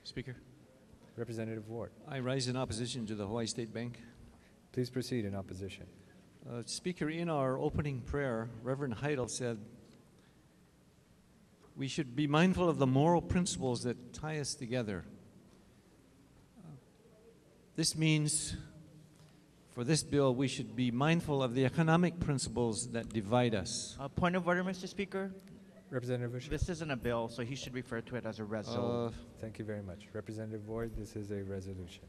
Speaker, Representative Ward. I rise in opposition to the Hawaii State Bank. Please proceed in opposition. Speaker, in our opening prayer, Reverend Heidel said, we should be mindful of the moral principles that tie us together. This means, for this bill, we should be mindful of the economic principles that divide us. Point of order, Mr. Speaker. Representative Bush. This isn't a bill, so he should refer to it as a resolution. Thank you very much. Representative Ward, this is a resolution.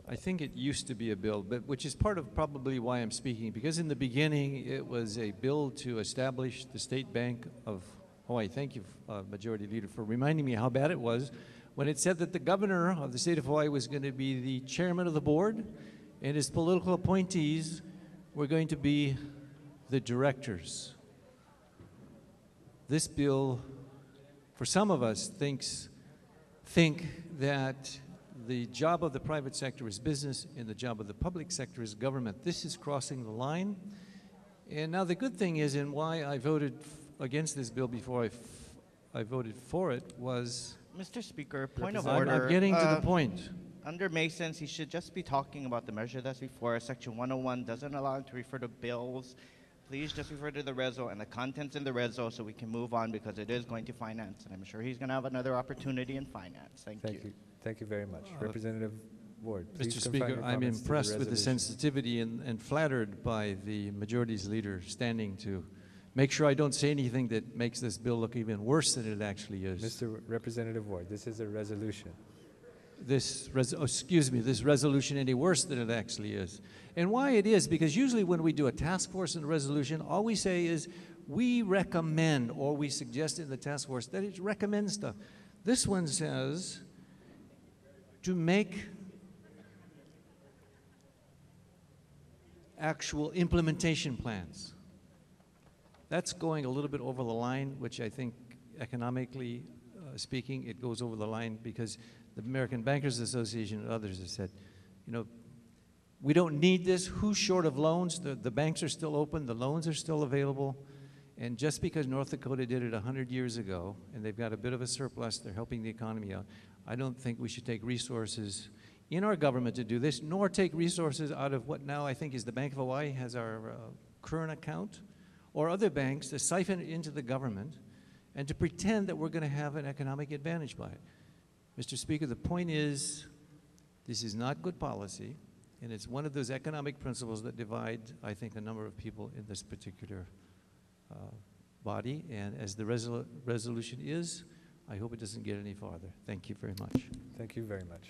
I think it used to be a bill, but which is part of probably why I'm speaking, because in the beginning it was a bill to establish the State Bank of Hawaii. Thank you, Majority Leader, for reminding me how bad it was when it said that the governor of the state of Hawaii was going to be the chairman of the board and his political appointees were going to be the directors. This bill, for some of us, think that the job of the private sector is business and the job of the public sector is government. This is crossing the line. And now the good thing is, and why I voted against this bill before I voted for it was... Mr. Speaker, point of order. I'm getting to the point. Under Masons, he should just be talking about the measure that's before us. Section 101 doesn't allow him to refer to bills. Please just refer to the reso and the contents in the reso so we can move on, because it is going to finance, and I'm sure he's going to have another opportunity in finance. Thank you. Thank you very much. Representative Ward, please Mr. confine Speaker, your I'm comments to impressed with the resolution. sensitivity and flattered by the majority's leader standing to make sure I don't say anything that makes this bill look even worse than it actually is. Mr. Representative Ward, this is a resolution. This resolution any worse than it actually is. And why it is, because usually when we do a task force and a resolution, all we say is we recommend, or we suggest in the task force that it recommends stuff. This one says to make actual implementation plans. That's going a little bit over the line, which I think economically speaking, it goes over the line, because the American Bankers Association and others have said, you know, we don't need this. Who's short of loans? The banks are still open. The loans are still available. And just because North Dakota did it 100 years ago, and they've got a bit of a surplus, they're helping the economy out, I don't think we should take resources in our government to do this, nor take resources out of what now I think is the Bank of Hawaii has our current account, or other banks to siphon it into the government and to pretend that we're going to have an economic advantage by it. Mr. Speaker, the point is, this is not good policy, and it's one of those economic principles that divide, I think, a number of people in this particular body. And as the resolution is, I hope it doesn't get any farther. Thank you very much. Thank you very much.